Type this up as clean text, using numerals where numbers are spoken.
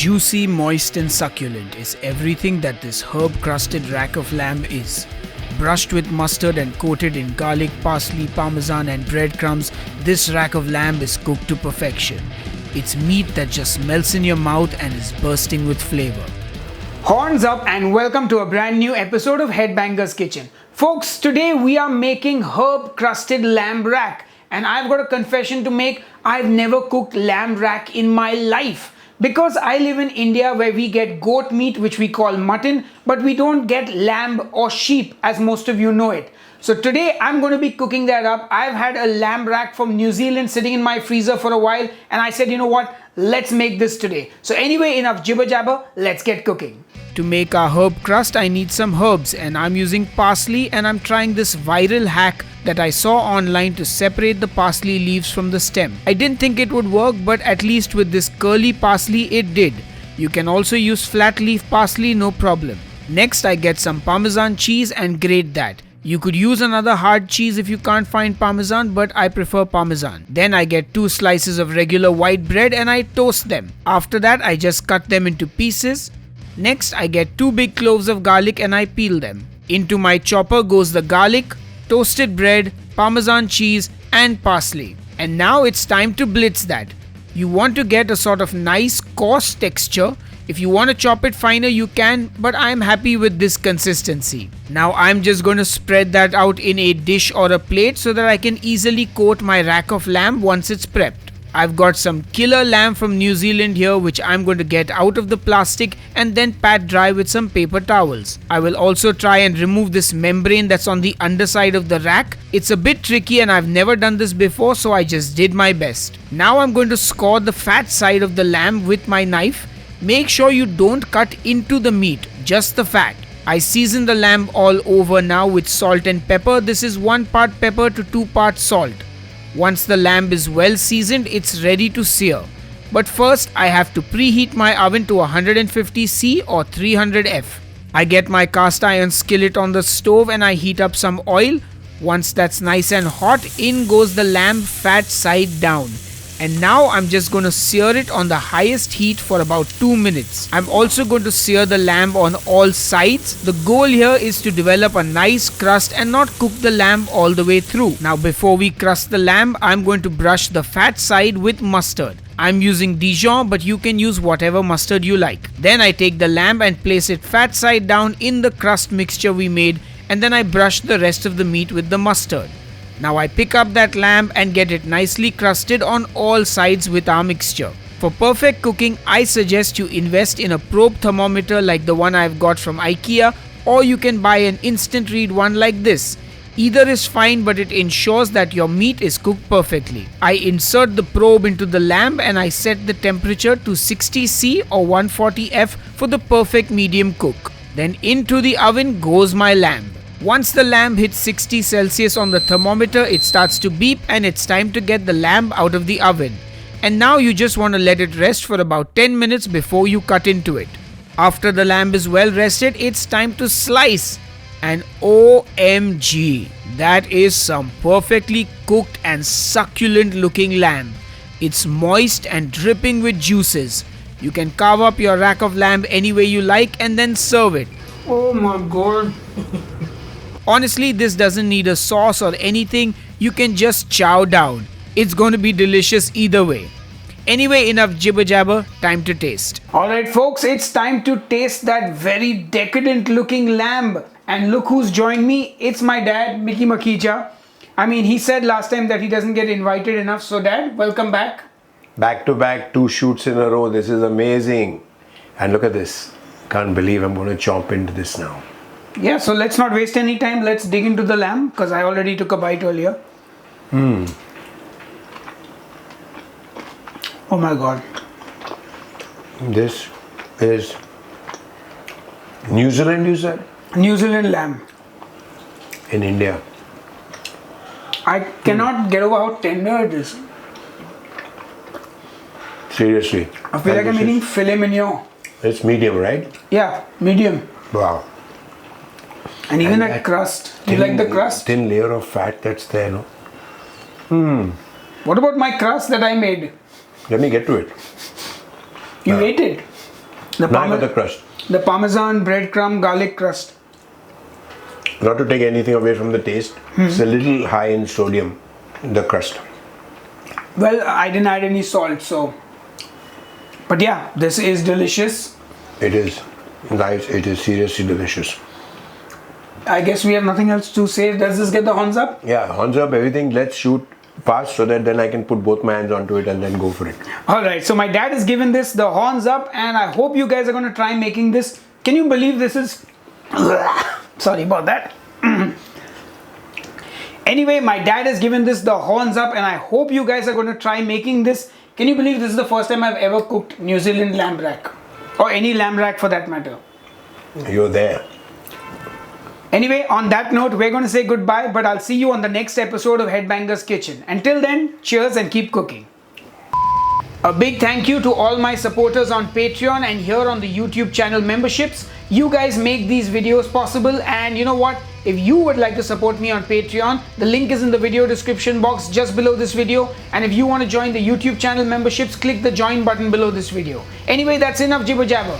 Juicy, moist and succulent is everything that this herb-crusted rack of lamb is. Brushed with mustard and coated in garlic, parsley, parmesan and breadcrumbs, this rack of lamb is cooked to perfection. It's meat that just melts in your mouth and is bursting with flavor. Horns up and welcome to a brand new episode of Headbanger's Kitchen. Folks, today we are making herb-crusted lamb rack. And I've got a confession to make. I've never cooked lamb rack in my life. Because I live in India where we get goat meat, which we call mutton, but we don't get lamb or sheep as most of you know it. So today I'm going to be cooking that up. I've had a lamb rack from New Zealand sitting in my freezer for a while and I said, you know what, let's make this today. So anyway, enough jibber jabber, let's get cooking. To make our herb crust, I need some herbs and I'm using parsley and I'm trying this viral hack that I saw online to separate the parsley leaves from the stem. I didn't think it would work, but at least with this curly parsley it did. You can also use flat leaf parsley, no problem. Next I get some Parmesan cheese and grate that. You could use another hard cheese if you can't find Parmesan, but I prefer Parmesan. Then I get 2 slices of regular white bread and I toast them. After that I just cut them into pieces. Next I get 2 big cloves of garlic and I peel them. Into my chopper goes the garlic, toasted bread, Parmesan cheese and parsley. And now it's time to blitz that. You want to get a sort of nice coarse texture. If you want to chop it finer you can, but I'm happy with this consistency. Now I'm just going to spread that out in a dish or a plate so that I can easily coat my rack of lamb once it's prepped. I've got some killer lamb from New Zealand here which I'm going to get out of the plastic and then pat dry with some paper towels. I will also try and remove this membrane that's on the underside of the rack. It's a bit tricky and I've never done this before, so I just did my best. Now I'm going to score the fat side of the lamb with my knife. Make sure you don't cut into the meat, just the fat. I season the lamb all over now with salt and pepper. This is 1 part pepper to 2 parts salt. Once the lamb is well seasoned, it's ready to sear. But first, I have to preheat my oven to 150°C or 300°F. I get my cast iron skillet on the stove and I heat up some oil. Once that's nice and hot, in goes the lamb fat side down. And now I'm just going to sear it on the highest heat for about 2 minutes. I'm also going to sear the lamb on all sides. The goal here is to develop a nice crust and not cook the lamb all the way through. Now before we crust the lamb, I'm going to brush the fat side with mustard. I'm using Dijon, but you can use whatever mustard you like. Then I take the lamb and place it fat side down in the crust mixture we made, and then I brush the rest of the meat with the mustard. Now I pick up that lamb and get it nicely crusted on all sides with our mixture. For perfect cooking, I suggest you invest in a probe thermometer like the one I've got from IKEA, or you can buy an instant read one like this. Either is fine, but it ensures that your meat is cooked perfectly. I insert the probe into the lamb and I set the temperature to 60°C or 140°F for the perfect medium cook. Then into the oven goes my lamb. Once the lamb hits 60°C on the thermometer, it starts to beep and it's time to get the lamb out of the oven. And now you just want to let it rest for about 10 minutes before you cut into it. After the lamb is well rested, it's time to slice. And OMG, that is some perfectly cooked and succulent looking lamb. It's moist and dripping with juices. You can carve up your rack of lamb any way you like and then serve it. Oh my god. Honestly, this doesn't need a sauce or anything. You can just chow down. It's going to be delicious either way. Anyway, enough jibber jabber, time to taste. Alright folks, it's time to taste that very decadent looking lamb. And look who's joined me. It's my dad, Mickey Makija. I mean, he said last time that he doesn't get invited enough. So dad, welcome back. Back to back, 2 shoots in a row. This is amazing. And look at this. Can't believe I'm going to chomp into this now. Yeah, so let's not waste any time. Let's dig into the lamb because I already took a bite earlier. Oh my god. This is New Zealand, you said? New Zealand lamb. In India. I cannot get over how tender it is. Seriously. I feel like I'm eating filet mignon. It's medium, right? Yeah, medium. Wow. And even that crust. Do you like the crust? Thin layer of fat that's there, no? What about my crust that I made? Let me get to it. You ate it? Now I got the crust. The Parmesan, breadcrumb, garlic crust. Not to take anything away from the taste, it's a little high in sodium, the crust. Well, I didn't add any salt, so. But yeah, this is delicious. It is, guys, it is seriously delicious. I guess we have nothing else to say. Does this get the horns up? Yeah, horns up, everything. Let's shoot fast so that then I can put both my hands onto it and then go for it. Alright, so my dad has given this the horns up, and I hope you guys are going to try making this. Can you believe this is... Sorry about that. Anyway, my dad has given this the horns up, and I hope you guys are going to try making this. Can you believe this is the first time I've ever cooked New Zealand lamb rack? Or any lamb rack for that matter. You're there. Anyway, on that note, we're going to say goodbye, but I'll see you on the next episode of Headbangers Kitchen. Until then, cheers and keep cooking. A big thank you to all my supporters on Patreon and here on the YouTube channel memberships. You guys make these videos possible, and you know what? If you would like to support me on Patreon, the link is in the video description box just below this video. And if you want to join the YouTube channel memberships, click the join button below this video. Anyway, that's enough jibber jabber.